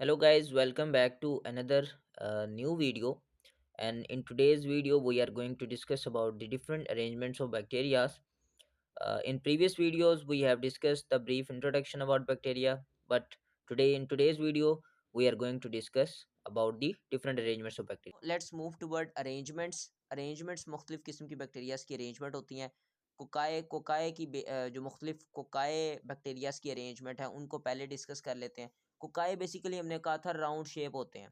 Hello guys, welcome back to another new video. And in today's video, we are going to discuss about the different arrangements of bacteria. In previous videos, we have discussed the brief introduction about bacteria, but today in today's video, we are going to discuss about the different arrangements of bacteria. Let's move toward arrangements मुख्तलिफ किस्म की bacterias की arrangement होती हैं। कोकाए कोकाए की जो मुख्तलिफ कोकाए bacterias की अरेंजमेंट है उनको पहले डिस्कस कर लेते हैं। कोकाए बेसिकली हमने कहा था राउंड शेप होते हैं।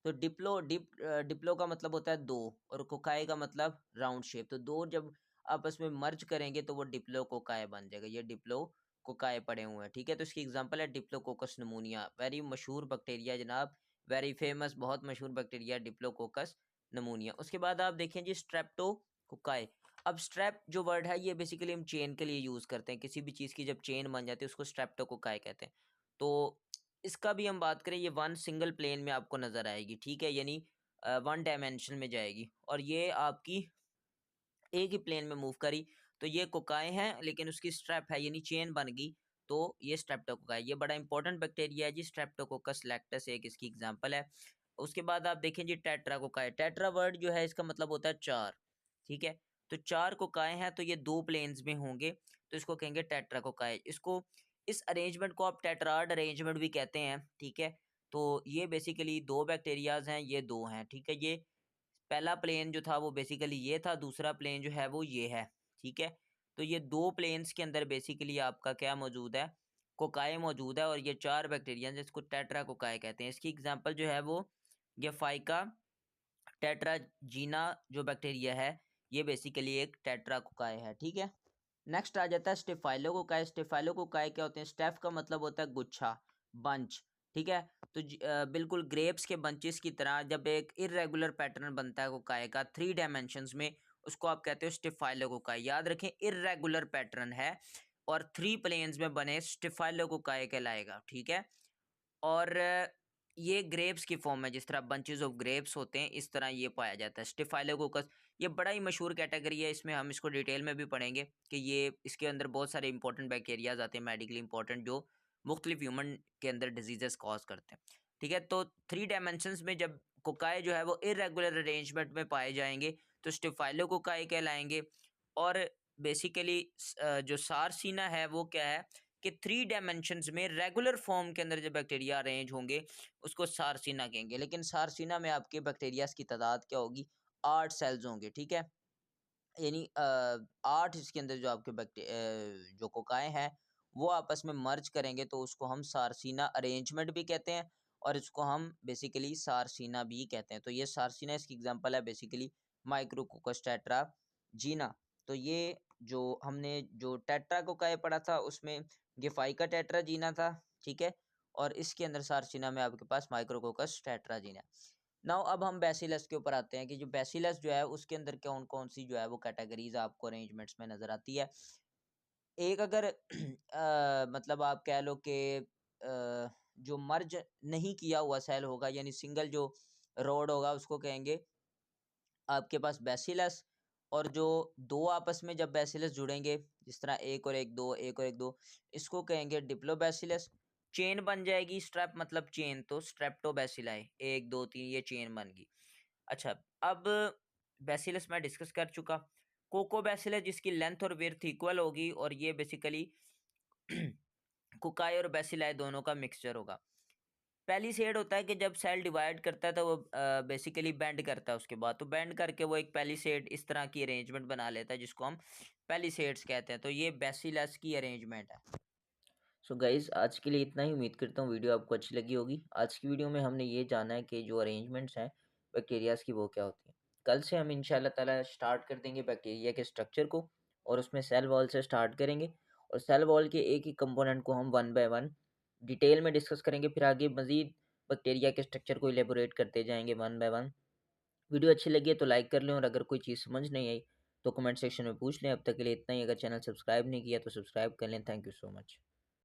तो डिप्लो का मतलब होता है दो, और कोकाए का मतलब राउंड शेप। तो दो जब आपस में मर्ज करेंगे तो वो डिप्लो कोकाए बन जाएगा। ये डिप्लो कोकाए पड़े हुए हैं, ठीक है। तो इसकी एग्जांपल है डिप्लोकोकस नमूनिया, वेरी मशहूर बैक्टीरिया जनाब, वेरी फेमस, बहुत मशहूर बैक्टीरिया डिप्लोकोकस नमूनिया। उसके बाद आप देखें जी स्ट्रेप्टो कोकाए। अब स्ट्रेप जो वर्ड है ये बेसिकली हम चेन के लिए यूज़ करते हैं। किसी भी चीज़ की जब चेन बन जाती है उसको स्ट्रेप्टोकोकाई कहते हैं। तो इसका भी हम बात करें, ये वन सिंगल प्लेन में आपको नज़र आएगी, ठीक है, यानी वन डायमेंशन में जाएगी, और ये आपकी एक ही प्लेन में मूव करी। तो ये कोकाए हैं, लेकिन उसकी स्ट्रेप है यानी चेन बन गई, तो ये स्ट्रेप्टोकोकाई। ये बड़ा इंपॉर्टेंट बैक्टीरिया है जी, स्ट्रेप्टोकोकस लैक्टस एक इसकी एग्जांपल है। उसके बाद आप देखें जी टेट्राकोकाई। टेट्रा वर्ड जो है इसका मतलब होता है चार, ठीक है। तो चार कोकाए हैं तो ये दो प्लेन्स में होंगे, तो इसको कहेंगे टेट्राकोकाई। इसको इस अरेंजमेंट को आप टेट्राड अरेंजमेंट भी कहते हैं, ठीक है। तो ये बेसिकली दो बैक्टीरियाज हैं, ये दो हैं, ठीक है। ये पहला प्लेन जो था वो बेसिकली ये था, दूसरा प्लेन जो है वो ये है, ठीक है। तो ये दो प्लेन्स के अंदर बेसिकली आपका क्या मौजूद है, कोकाए मौजूद है, और ये चार बैक्टीरिया जिसको टेट्रा कोकाए कहते हैं। इसकी एग्जांपल जो है वो ये फाइका टेट्राजीना जो बैक्टीरिया है, ये बेसिकली एक टेट्रा कोकाए है, ठीक है। नेक्स्ट आ जाता है स्टेफाइलोकोकाई। स्टेफाइलोकोकाई क्या होते हैं? स्टेफ का मतलब होता है गुच्छा, बंच, ठीक है। तो बिल्कुल ग्रेप्स के बंचेस की तरह जब एक इरेगुलर पैटर्न बनता है कोकाई का थ्री डायमेंशंस में, उसको आप कहते हो स्टेफाइलोकोकाई। याद रखें, इरेगुलर पैटर्न है और थ्री प्लेन्स में बने स्टेफाइलोकोकाई कहलाएगा, ठीक है। और ये ग्रेप्स की फॉर्म है, जिस तरह बंचेस ऑफ ग्रेप्स होते हैं इस तरह ये पाया जाता है स्टेफाइलोकोकस। ये बड़ा ही मशहूर कैटेगरी है, इसमें हम इसको डिटेल में भी पढ़ेंगे कि ये इसके अंदर बहुत सारे इंपॉर्टेंट बैक्टीरियाज आते हैं, मेडिकली इंपॉर्टेंट, जो मुख्तलिफ ह्यूमन के अंदर डिजीजेस कॉज करते हैं, ठीक है। तो थ्री डायमेंशंस में जब कोकाई जो है वो इरेगुलर अरेंजमेंट में पाए जाएंगे तो स्टेफाइलोकोकाई कहलाएंगे। और बेसिकली जो सारसीना है वो क्या है कि थ्री डायमेंशंस में रेगुलर फॉर्म के अंदर जब बैक्टीरिया अरेंज होंगे उसको सारसीना कहेंगे। लेकिन सारसीना में आपके बैक्टीरियाज की तादाद क्या होगी? 8 सेल्स होंगे, ठीक है। यानी 8 इसके अंदर जो आपके जो कोकाएँ हैं वो आपस में मर्ज करेंगे तो उसको हम सारसीना अरेंजमेंट भी कहते हैं, और इसको हम बेसिकली सारसीना भी कहते हैं। तो ये सारसीना इसकी एग्जांपल है बेसिकली माइक्रोकोकस टेट्राजीना। तो ये जो हमने जो टेट्राकोकाई पढ़ा था उसमें गेफाइका टेट्राजीना था, ठीक है। और इसके अंदर सारसीना में आपके पास माइक्रोकोकस टेट्राजीना। नाउ अब हम बेसिलस के ऊपर आते हैं कि जो बेसिलस जो है उसके अंदर कौन कौन सी जो है वो कैटेगरीज आपको अरेंजमेंट्स में नजर आती है। एक अगर मतलब आप कह लो कि जो मर्ज नहीं किया हुआ सेल होगा यानी सिंगल जो रोड होगा उसको कहेंगे आपके पास बेसिलस। और जो दो आपस में जब बेसिलस जुड़ेंगे, जिस तरह एक और एक दो, एक और एक दो, इसको कहेंगे डिप्लोबैसिलस। चेन बन जाएगी, स्ट्रेप मतलब चेन, तो स्ट्रेप्टोबैसिलाई, एक दो तीन, ये चेन बन गई। अच्छा, अब बैसिलस मैं डिस्कस कर चुका। कोको बैसिलस जिसकी लेंथ और विड्थ इक्वल होगी, और ये बेसिकली कुकाई और बैसिलाई दोनों का मिक्सचर होगा। पैलिसेड होता है कि जब सेल डिवाइड करता है तो वो बेसिकली बेंड करता है, उसके बाद तो बेंड करके वो एक पैलिसेड इस तरह की अरेंजमेंट बना लेता है जिसको हम पैलिसेड्स कहते हैं। तो ये बैसिलस की अरेंजमेंट है। सो गाइज, आज के लिए इतना ही। उम्मीद करता हूँ वीडियो आपको अच्छी लगी होगी। आज की वीडियो में हमने ये जाना है कि जो अरेंजमेंट्स हैं बैक्टीरियाज की वो क्या होती हैं। कल से हम इंशाल्लाह ताला स्टार्ट कर देंगे बैक्टीरिया के स्ट्रक्चर को, और उसमें सेल वॉल से स्टार्ट करेंगे, और सेल वॉल के एक ही कंपोनेंट को हम वन बाय वन डिटेल में डिस्कस करेंगे। फिर आगे मज़ीद बैक्टीरिया के स्ट्रक्चर को इलेबोरेट करते जाएंगे वन बाय वन। वीडियो अच्छी लगी है तो लाइक कर लें, और अगर कोई चीज़ समझ नहीं आई तो कमेंट सेक्शन में पूछ लें। अब तक के लिए इतना ही। अगर चैनल सब्सक्राइब नहीं किया तो सब्सक्राइब कर लें। Thank you so much.